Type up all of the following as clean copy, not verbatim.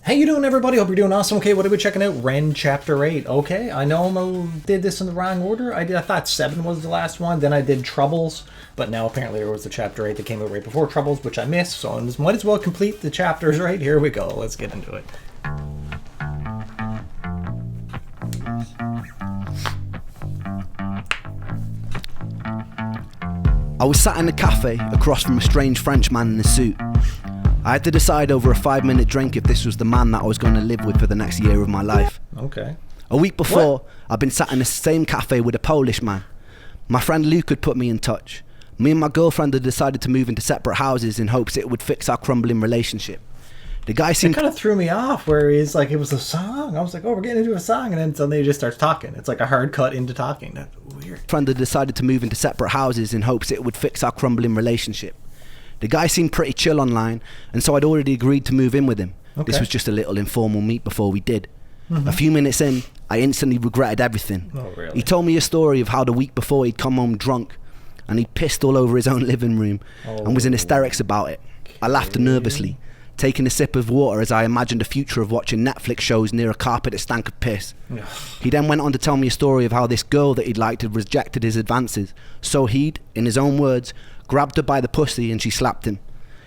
How you doing, everybody? Hope you're doing awesome. Okay, what are we checking out? REN Chapter 8. Okay, I know I did this in the wrong order. I thought 7 was the last one. Then I did Troubles. But now apparently there was the Chapter 8 that came out right before Troubles, which I missed. So I might as well complete the chapters right. Here we go. Let's get into it. I was sat in a cafe across from a strange French man in a suit. I had to decide over a 5-minute drink if this was the man that I was going to live with for the next year of my life. Okay. A week before, I'd been sat in the same cafe with a Polish man. My friend Luke had put me in touch. Me and my girlfriend had decided to move into separate houses in hopes it would fix our crumbling relationship. The guy seemed... It kind of threw me off where he's like, it was a song. I was like, oh, we're getting into a song. And then suddenly he just starts talking. It's like a hard cut into talking. That's weird. Friend had decided to move into separate houses in hopes it would fix our crumbling relationship. The guy seemed pretty chill online, and so I'd already agreed to move in with him. Okay. This was just a little informal meet before we did. A few minutes in, I instantly regretted everything. Oh, really? He told me a story of how the week before he'd come home drunk, and he pissed all over his own living room, and was in hysterics about it. I laughed nervously, taking a sip of water as I imagined a future of watching Netflix shows near a carpet that stank of piss. He then went on to tell me a story of how this girl that he'd liked had rejected his advances, so he'd, in his own words, grabbed her by the pussy and she slapped him.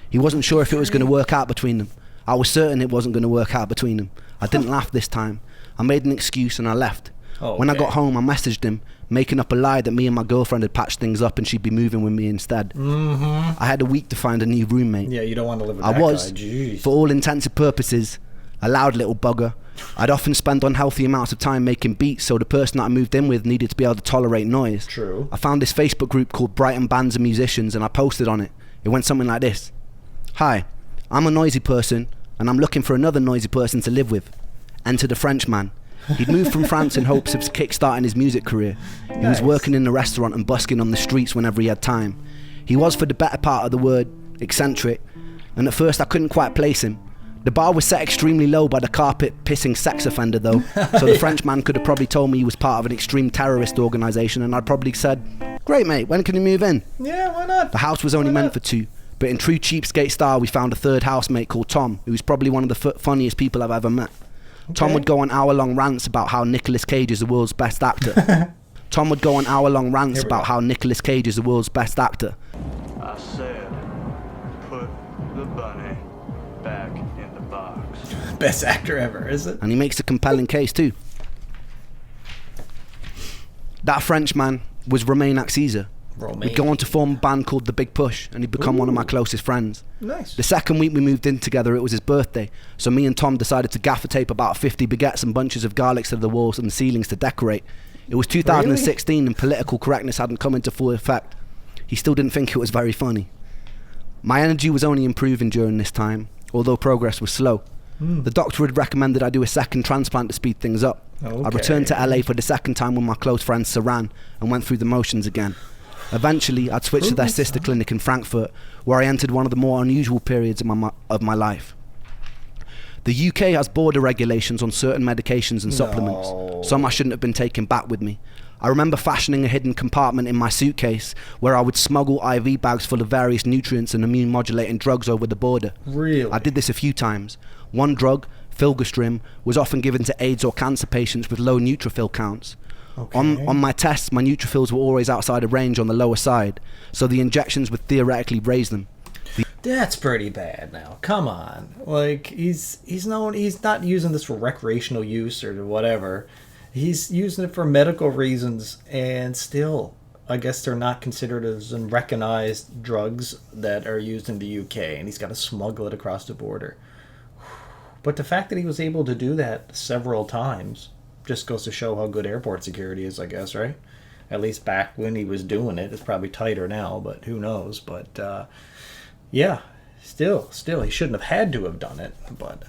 He wasn't sure if it was going to work out between them. I was certain it wasn't going to work out between them. I didn't laugh this time. I made an excuse and I left. When I got home, I messaged him, making up a lie that me and my girlfriend had patched things up and she'd be moving with me instead. I had a week to find a new roommate. Yeah, you don't want to live with that guy. I was, Jeez. for all intents and purposes, a loud little bugger. I'd often spend unhealthy amounts of time making beats, so the person that I moved in with needed to be able to tolerate noise. True. I found this Facebook group called Brighton Bands and Musicians, and I posted on it. It went something like this. Hi, I'm a noisy person, and I'm looking for another noisy person to live with. Enter the Frenchman. He'd moved from France in hopes of kick-starting his music career. He was working in a restaurant and busking on the streets whenever he had time. He was, for the better part of the word, eccentric, and at first I couldn't quite place him. The bar was set extremely low by the carpet-pissing sex offender, though, so the Frenchman could have probably told me he was part of an extreme terrorist organisation, and I'd probably said, "Great, mate, when can you move in?" Yeah, why not? The house was only meant for 2, but in true cheapskate style, we found a third housemate called Tom, who's probably one of the funniest people I've ever met. Okay. Tom would go on hour-long rants about how Nicolas Cage is the world's best actor. I said, put the bunny back in the box. Best actor ever, is it? And he makes a compelling case too. That Frenchman was Romain Axisa. We'd go on to form a band called The Big Push, and he'd become one of my closest friends. Nice. The second week we moved in together, it was his birthday, so me and Tom decided to gaffer tape about 50 baguettes and bunches of garlics to the walls and ceilings to decorate. It was 2016 and political correctness hadn't come into full effect. He still didn't think it was very funny. My energy was only improving during this time, although progress was slow. The doctor had recommended I do a second transplant to speed things up. I returned to LA for the second time with my close friend Saran and went through the motions again. Eventually, I'd switched to their sister clinic in Frankfurt, where I entered one of the more unusual periods of my life. The UK has border regulations on certain medications and supplements. Some I shouldn't have been taking back with me. I remember fashioning a hidden compartment in my suitcase where I would smuggle IV bags full of various nutrients and immune-modulating drugs over the border. Really? I did this a few times. One drug, Filgastrim, was often given to AIDS or cancer patients with low neutrophil counts. On my tests, my neutrophils were always outside of range on the lower side, so the injections would theoretically raise them. That's pretty bad now. Come on. Like, he's not using this for recreational use or whatever. He's using it for medical reasons, and still, I guess they're not considered as recognized drugs that are used in the UK, and he's got to smuggle it across the border. But the fact that he was able to do that several times just goes to show how good airport security is, I guess, right? At least back when he was doing it. It's probably tighter now, but who knows? But, yeah, still, he shouldn't have had to have done it, but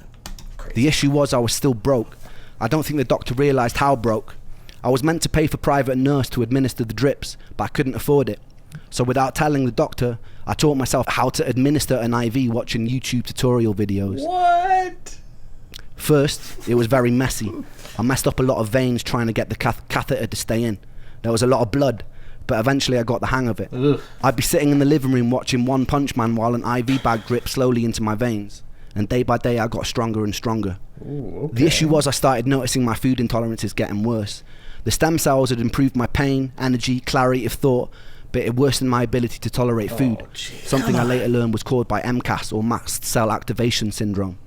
crazy. The issue was I was still broke. I don't think the doctor realised how broke. I was meant to pay for private nurse to administer the drips, but I couldn't afford it. So without telling the doctor, I taught myself how to administer an IV watching YouTube tutorial videos. What? First, it was very messy. I messed up a lot of veins trying to get the catheter to stay in. There was a lot of blood, but eventually I got the hang of it. I'd be sitting in the living room watching One Punch Man while an IV bag dripped slowly into my veins. and day by day I got stronger and stronger. Ooh, okay. The issue was I started noticing my food intolerances getting worse. The stem cells had improved my pain, energy, clarity of thought, but it worsened my ability to tolerate food, geez. something I later learned was caused by MCAS, or mast cell activation syndrome.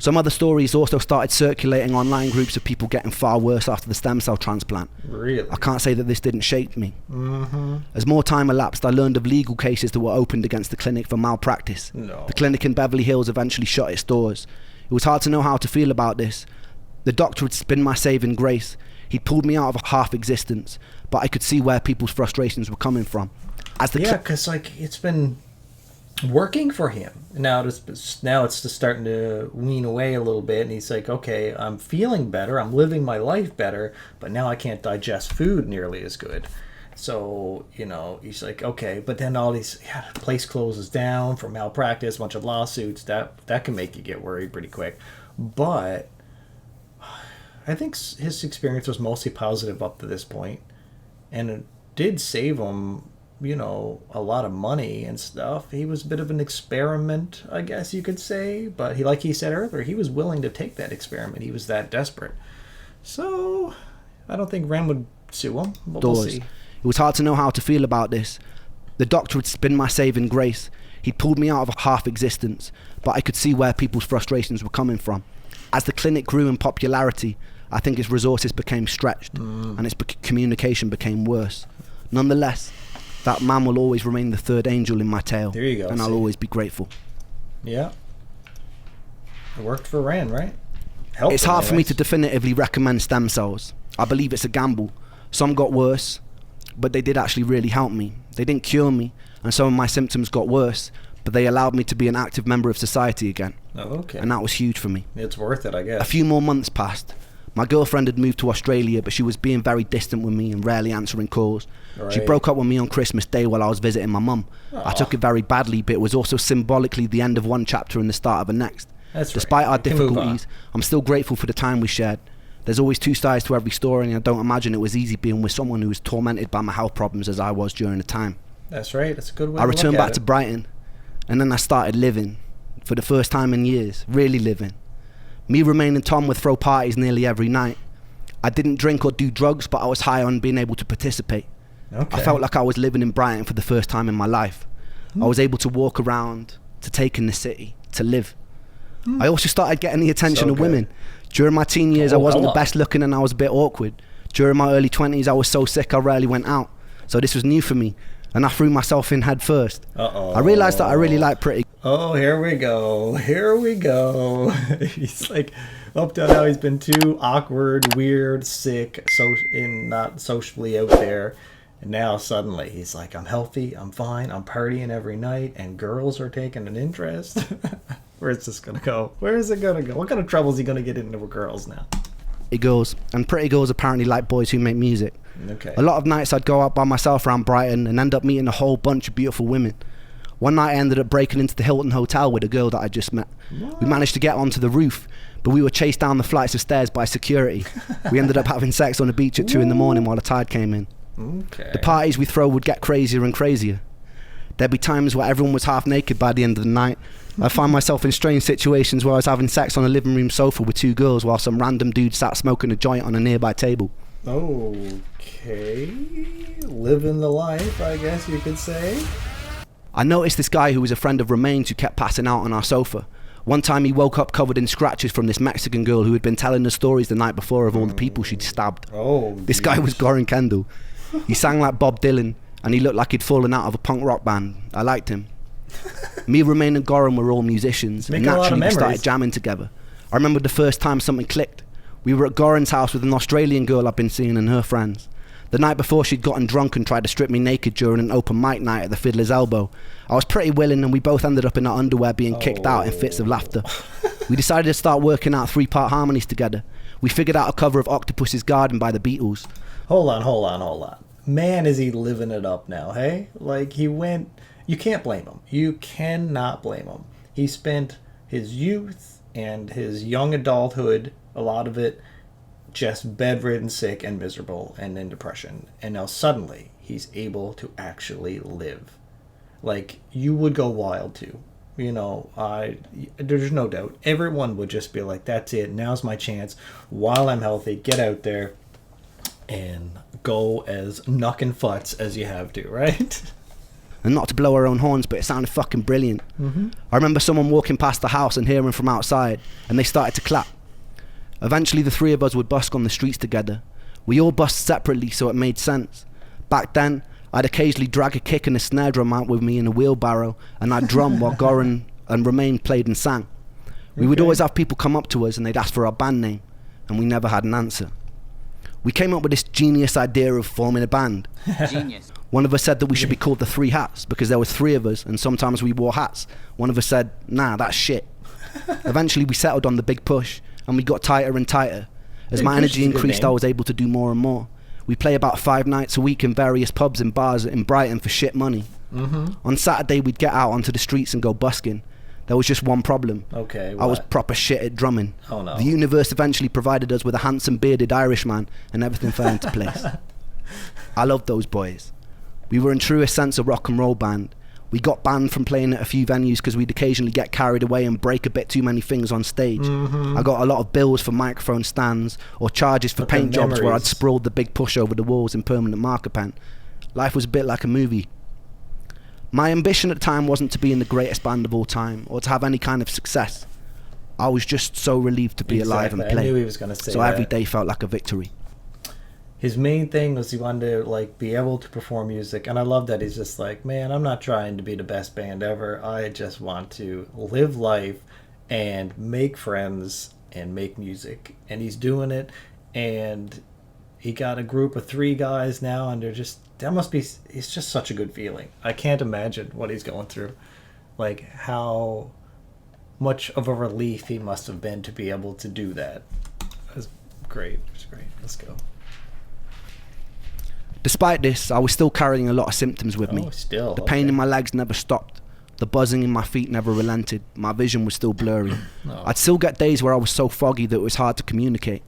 Some other stories also started circulating online groups of people getting far worse after the stem cell transplant. Really? I can't say that this didn't shake me. Mm-hmm. As more time elapsed, I learned of legal cases that were opened against the clinic for malpractice. No. The clinic in Beverly Hills eventually shut its doors. It was hard to know how to feel about this. The doctor had been my saving grace. He'd pulled me out of a half existence, but I could see where people's frustrations were coming from. Yeah, because like it's been working for him. Now it's just starting to wean away a little bit, and he's like, okay, I'm feeling better, I'm living my life better, but now I can't digest food nearly as good. So, he's like, okay, but then all these, place closes down for malpractice, a bunch of lawsuits, that can make you get worried pretty quick. But I think his experience was mostly positive up to this point, and it did save him a lot of money and stuff. He was a bit of an experiment, I guess you could say, but like he said earlier, he was willing to take that experiment. He was that desperate. So I don't think REN would sue him, but we'll see. It was hard to know how to feel about this. The doctor had been my saving grace. He'd pulled me out of a half existence, but I could see where people's frustrations were coming from. As the clinic grew in popularity, I think its resources became stretched, and its communication became worse. Nonetheless, that man will always remain the third angel in my tale. There you go. And I'll always be grateful. Yeah. It worked for REN, right? It's hard for me to definitively recommend stem cells. I believe it's a gamble. Some got worse, but they did actually really help me. They didn't cure me, and some of my symptoms got worse, but they allowed me to be an active member of society again. Oh, okay. And that was huge for me. It's worth it, I guess. A few more months passed. My girlfriend had moved to Australia, but she was being very distant with me and rarely answering calls. Right. She broke up with me on Christmas Day while I was visiting my mum. I took it very badly, but it was also symbolically the end of one chapter and the start of the next. That's Despite right. our difficulties, I'm still grateful for the time we shared. There's always two sides to every story, and I don't imagine it was easy being with someone who was tormented by my health problems as I was during the time. That's right. That's a good way I returned back to Brighton, and then I started living. For the first time in years, really living. Me, Romain and Tom would throw parties nearly every night. I didn't drink or do drugs, but I was high on being able to participate. Okay. I felt like I was living in Brighton for the first time in my life. I was able to walk around, to take in the city, to live. I also started getting the attention of women. During my teen years, I wasn't the best looking and I was a bit awkward. During my early 20s, I was so sick I rarely went out. So this was new for me, and I threw myself in head first. I realised that I really like pretty. Oh, here we go. Here we go. He's like, up to now he's been too awkward, weird, sick, not socially out there. And now suddenly he's like, I'm healthy, I'm fine, I'm partying every night, and girls are taking an interest. Where's this going to go? Where is it going to go? What kind of trouble is he going to get into with girls now? Girls, and pretty girls apparently like boys who make music. Okay. A lot of nights I'd go out by myself around Brighton and end up meeting a whole bunch of beautiful women. One night I ended up breaking into the Hilton Hotel with a girl that I just met. We managed to get onto the roof, but we were chased down the flights of stairs by security. We ended up having sex on the beach at 2 in the morning while the tide came in. Okay. The parties we throw would get crazier and crazier. There'd be times where everyone was half naked by the end of the night. I'd find myself in strange situations where I was having sex on a living room sofa with two girls while some random dude sat smoking a joint on a nearby table. Okay. Living the life, I guess you could say. I noticed this guy who was a friend of Romain's who kept passing out on our sofa. One time he woke up covered in scratches from this Mexican girl who had been telling the stories the night before of all the people she'd stabbed. This guy was Goran Kendall. He sang like Bob Dylan, and he looked like he'd fallen out of a punk rock band. I liked him. Me, Romain and Goran were all musicians, and naturally we started jamming together. I remember the first time something clicked. We were at Goran's house with an Australian girl I'd been seeing and her friends. The night before, she'd gotten drunk and tried to strip me naked during an open mic night at the Fiddler's Elbow. I was pretty willing, and we both ended up in our underwear being kicked out in fits of laughter. We decided to start working out 3-part harmonies together. We figured out a cover of Octopus's Garden by the Beatles. Hold on. Man, is he living it up now, hey? Like, he went... You can't blame him. You cannot blame him. He spent his youth and his young adulthood, a lot of it, just bedridden, sick, and miserable, and in depression. And now suddenly, he's able to actually live. Like, you would go wild too. there's no doubt everyone would just be like, that's it, now's my chance, while I'm healthy, get out there and go as knuckin' futs as you have to, right? And not to blow our own horns, but it sounded fucking brilliant. I remember someone walking past the house and hearing from outside, and they started to clap. Eventually the three of us would busk on the streets together. We all busked separately, so it made sense. Back then, I'd occasionally drag a kick and a snare drum out with me in a wheelbarrow, and I'd drum while Goran and Romain played and sang. We would always have people come up to us and they'd ask for our band name, and we never had an answer. We came up with this genius idea of forming a band. Genius. One of us said that we should be called the Three Hats because there was three of us and sometimes we wore hats. One of us said, nah, that's shit. Eventually we settled on the Big Push and we got tighter and tighter. As my energy increased, I was able to do more and more. We play about 5 nights a week in various pubs and bars in Brighton for shit money. On Saturday we'd get out onto the streets and go busking. There was just one problem. Okay, I was proper shit at drumming. Oh no. The universe eventually provided us with a handsome bearded Irishman and everything fell into place. I loved those boys. We were in truest sense a rock and roll band. We got banned from playing at a few venues because we'd occasionally get carried away and break a bit too many things on stage. I got a lot of bills for microphone stands or charges for paint jobs where I'd sprawled the Big Push over the walls in permanent marker pen. Life was a bit like a movie. My ambition at the time wasn't to be in the greatest band of all time or to have any kind of success. I was just so relieved to be alive and play. I knew he was going to say so that. Every day felt like a victory. His main thing was he wanted to like be able to perform music, and I love that he's just like, man, I'm not trying to be the best band ever. I just want to live life and make friends and make music, and he's doing it. And he got a group of 3 guys now, and it's just such a good feeling. I can't imagine what he's going through, like how much of a relief he must have been to be able to do that. It was great. Let's go. Despite this, I was still carrying a lot of symptoms with me. Still. The pain in my legs never stopped. The buzzing in my feet never relented. My vision was still blurry. No. I'd still get days where I was so foggy that it was hard to communicate.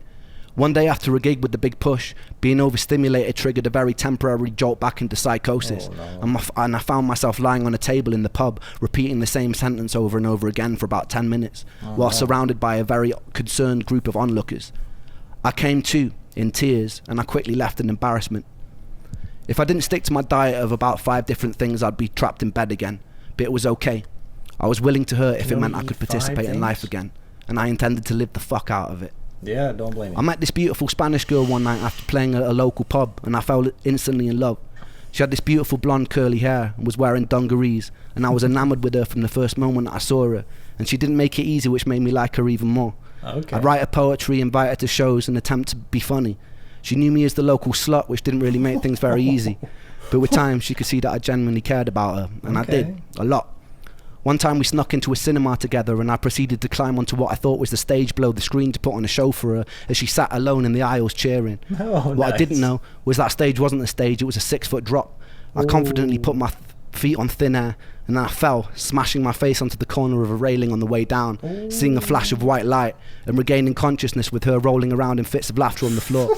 One day after a gig with the Big Push, being overstimulated triggered a very temporary jolt back into psychosis. And I found myself lying on a table in the pub, repeating the same sentence over and over again for about 10 minutes, while surrounded by a very concerned group of onlookers. I came to, in tears, and I quickly left in embarrassment. If I didn't stick to my diet of about 5 different things, I'd be trapped in bed again. But it was okay. I was willing to hurt if it meant I could participate in life again. And I intended to live the fuck out of it. Yeah, don't blame me. I met this beautiful Spanish girl one night after playing at a local pub, and I fell instantly in love. She had this beautiful blonde curly hair and was wearing dungarees, and I was enamored with her from the first moment I saw her. And she didn't make it easy, which made me like her even more. Okay. I'd write her poetry, invite her to shows, and attempt to be funny. She knew me as the local slut, which didn't really make things very easy. But with time, she could see that I genuinely cared about her, and I did, a lot. One time we snuck into a cinema together and I proceeded to climb onto what I thought was the stage below the screen to put on a show for her as she sat alone in the aisles cheering. What I didn't know was that stage wasn't a stage, it was a 6-foot drop. I confidently put my feet on thin air and then I fell, smashing my face onto the corner of a railing on the way down, seeing a flash of white light and regaining consciousness with her rolling around in fits of laughter on the floor.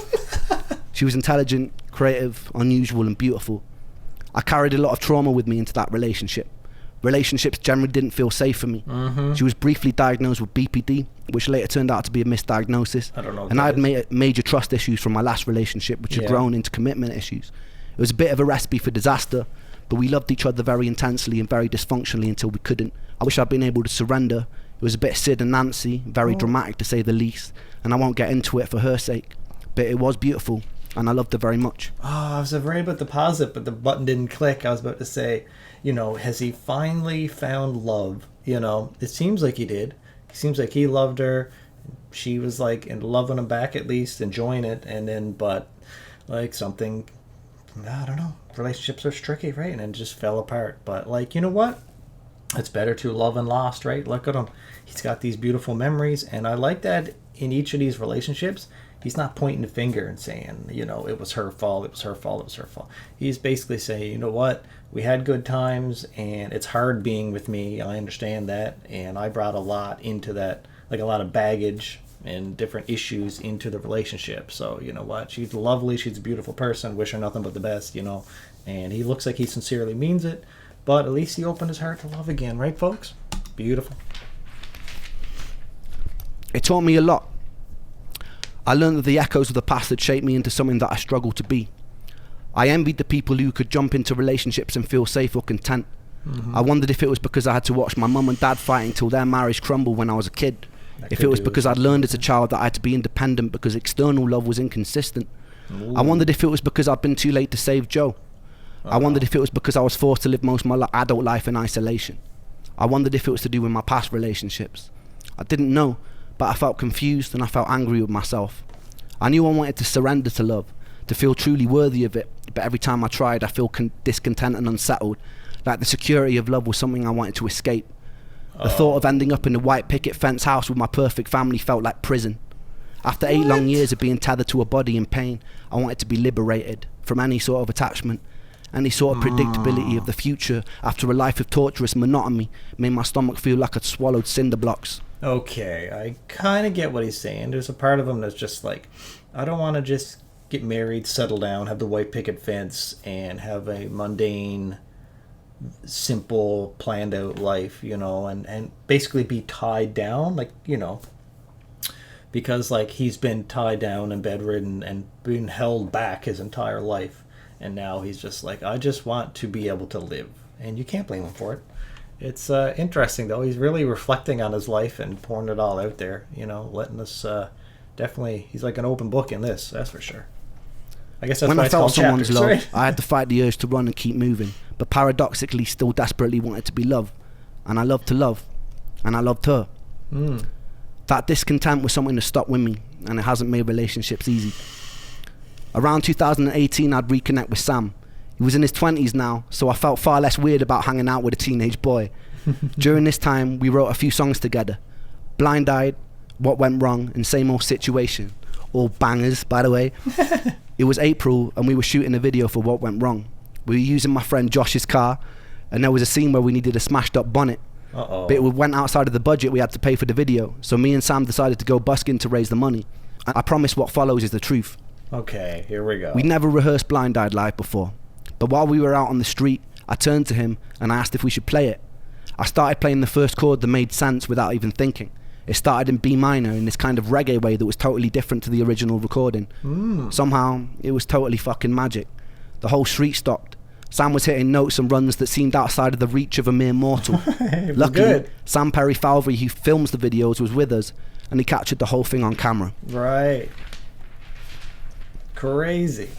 She was intelligent, creative, unusual and beautiful. I carried a lot of trauma with me into that relationship. Relationships generally didn't feel safe for me. She was briefly diagnosed with BPD, which later turned out to be a misdiagnosis. And I had major trust issues from my last relationship, which had grown into commitment issues. It was a bit of a recipe for disaster, but we loved each other very intensely and very dysfunctionally until we couldn't. I wish I'd been able to surrender. It was a bit Sid and Nancy, very dramatic to say the least, and I won't get into it for her sake. But it was beautiful, and I loved her very much. I was afraid about the pause it, but the button didn't click. I was about to say, has he finally found love? It seems like he did. It seems like he loved her. She was like in loving him back, at least enjoying it. And then, but like something, I don't know. Relationships are tricky, right? And it just fell apart. But like, you know what? It's better to love and lost, right? Look at him. He's got these beautiful memories. And I like that in each of these relationships, he's not pointing the finger and saying, it was her fault, it was her fault, it was her fault. He's basically saying, you know what? We had good times, and it's hard being with me. I understand that, and I brought a lot into that, like a lot of baggage and different issues into the relationship. So, you know what? She's lovely. She's a beautiful person. Wish her nothing but the best, And he looks like he sincerely means it, but at least he opened his heart to love again, right, folks? Beautiful. It taught me a lot. I learned that the echoes of the past had shaped me into something that I struggled to be. I envied the people who could jump into relationships and feel safe or content. I wondered if it was because I had to watch my mum and dad fighting till their marriage crumbled when I was a kid. If it was because I'd learned as a child that I had to be independent because external love was inconsistent. Ooh. I wondered if it was because I'd been too late to save Joe. I wondered if it was because I was forced to live most of my adult life in isolation. I wondered if it was to do with my past relationships. I didn't know, but I felt confused and I felt angry with myself. I knew I wanted to surrender to love, to feel truly worthy of it, but every time I tried I feel discontent and unsettled, like the security of love was something I wanted to escape. The thought of ending up in a white picket fence house with my perfect family felt like prison. After 8 long years of being tethered to a body in pain, I wanted to be liberated from any sort of attachment. Any sort of predictability of the future after a life of torturous monotony made my stomach feel like I'd swallowed cinder blocks. Okay, I kind of get what he's saying. There's a part of him that's just like, I don't want to just get married, settle down, have the white picket fence, and have a mundane, simple, planned out life, you know, and basically be tied down, like, you know, because like he's been tied down and bedridden and been held back his entire life. And now he's just like, I just want to be able to live. And you can't blame him for it. It's interesting, though. He's really reflecting on his life and pouring it all out there, you know, letting us definitely, he's like an open book in this, that's for sure. I guess that's when why I it's felt called someone's chapters, love, right? I had to fight the urge to run and keep moving, but paradoxically still desperately wanted to be loved. And I loved to love. And I loved her. That discontent was something to stop with me, and it hasn't made relationships easy. Around 2018, I'd reconnect with Sam. He was in his 20s now, so I felt far less weird about hanging out with a teenage boy. During this time, we wrote a few songs together. Blind Eyed, What Went Wrong, and Same Old Situation. All bangers, by the way. It was April, and we were shooting a video for What Went Wrong. We were using my friend Josh's car, and there was a scene where we needed a smashed up bonnet. Uh-oh. But it went outside of the budget we had to pay for the video, so me and Sam decided to go busking to raise the money. I promise what follows is the truth. Okay, here we go. We'd never rehearsed Blind Eyed live before, but while we were out on the street, I turned to him and I asked if we should play it. I started playing the first chord that made sense without even thinking. It started in B minor in this kind of reggae way that was totally different to the original recording. Somehow, it was totally fucking magic. The whole street stopped. Sam was hitting notes and runs that seemed outside of the reach of a mere mortal. Luckily, good. Sam Perry Falvey, who films the videos, was with us, and he captured the whole thing on camera. Right. Crazy.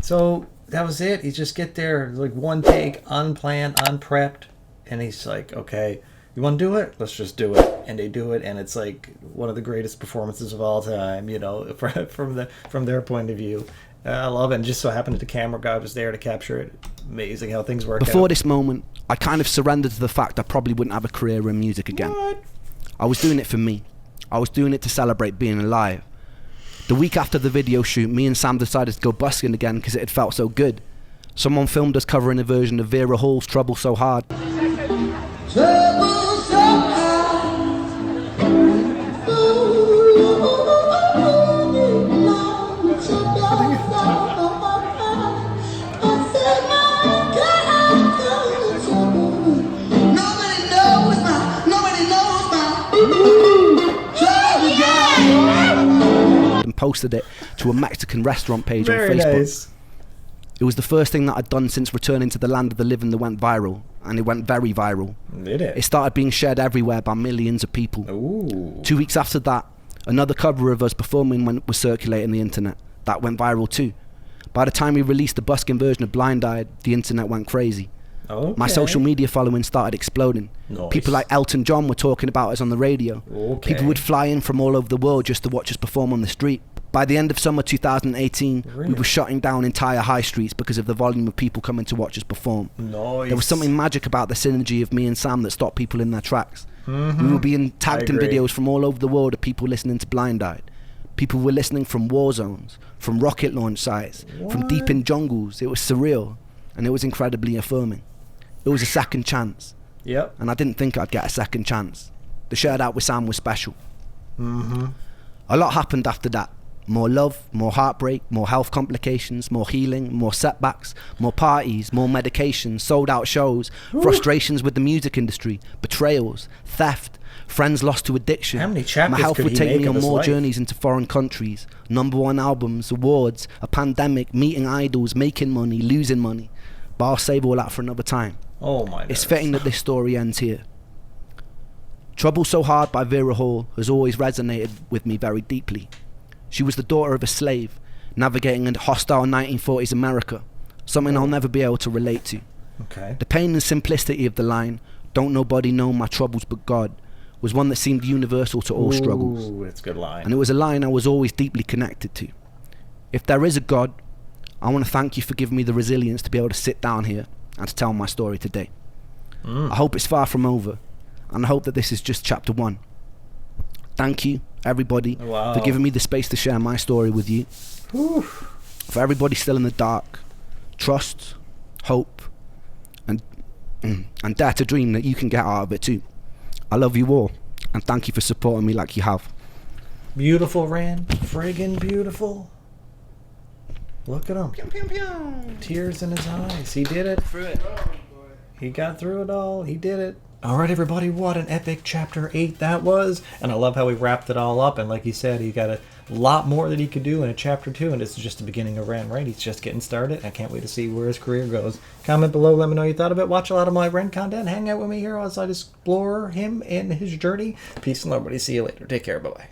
So that was it. He just get there, like one take, unplanned, unprepped, and he's like, okay, you want to do it? Let's just do it. And they do it, and it's like one of the greatest performances of all time, you know, from their point of view. I love it. And just so happened that the camera guy was there to capture it. Amazing how things work Before out. this moment, I kind of surrendered to the fact I probably wouldn't have a career in music again. What? I was doing it for me. I was doing it to celebrate being alive. The week after the video shoot, me and Sam decided to go busking again because it had felt so good. Someone filmed us covering a version of Vera Hall's Trouble So Hard. Trouble so hard. And posted it to a Mexican restaurant page Very on Facebook. nice. It was the first thing that I'd done since returning to the land of the living that went viral, and it went very viral. Did it? It started being shared everywhere by millions of people. Ooh. 2 weeks after that, another cover of us performing was circulating the internet. That went viral too. By the time we released the busking version of Blind Eyed, the internet went crazy. Okay. My social media following started exploding. Nice. People like Elton John were talking about us on the radio. Okay. People would fly in from all over the world just to watch us perform on the street. By the end of summer 2018, we Really? were shutting down entire high streets because of the volume of people coming to watch us perform. Nice. There was something magic about the synergy of me and Sam that stopped people in their tracks. We were being tagged in agree. videos from all over the world of people listening to Blind Eyed. People were listening from war zones, from rocket launch sites, from deep in jungles. It was surreal, and it was incredibly affirming. It was a second chance, Yep. and I didn't think I'd get a second chance. The shared out with Sam was special. A lot happened after that. More love, more heartbreak, more health complications, more healing, more setbacks, more parties, more medications, sold out shows, frustrations with the music industry, betrayals, theft, friends lost to addiction. How many chapters My health could would he take make me of on his more life? journeys into foreign countries, #1 albums, awards, a pandemic, meeting idols, making money, losing money. But I'll save all that for another time. Oh my It's nerves. fitting that this story ends here. Trouble So Hard by Vera Hall has always resonated with me very deeply. She was the daughter of a slave, navigating a hostile 1940s America, something I'll never be able to relate to. Okay. The pain and simplicity of the line, "Don't nobody know my troubles but God," was one that seemed universal to all struggles. Ooh, it's a good line. And it was a line I was always deeply connected to. If there is a God, I want to thank you for giving me the resilience to be able to sit down here and to tell my story today. I hope it's far from over, and I hope that this is just chapter 1. Thank you, everybody, Wow. for giving me the space to share my story with you. Whew. For everybody still in the dark, trust, hope, and dare to dream that you can get out of it too. I love you all, and thank you for supporting me like you have. Beautiful, Ren. Friggin' beautiful. Look at him. Tears in his eyes. He did it. He got through it all. He did it. All right, everybody. What an epic chapter 8 that was. And I love how he wrapped it all up. And like he said, he got a lot more that he could do in a chapter 2. And this is just the beginning of Ren, right? He's just getting started. I can't wait to see where his career goes. Comment below. Let me know what you thought of it. Watch a lot of my Ren content. Hang out with me here as I explore him and his journey. Peace and love, everybody. See you later. Take care. Bye-bye.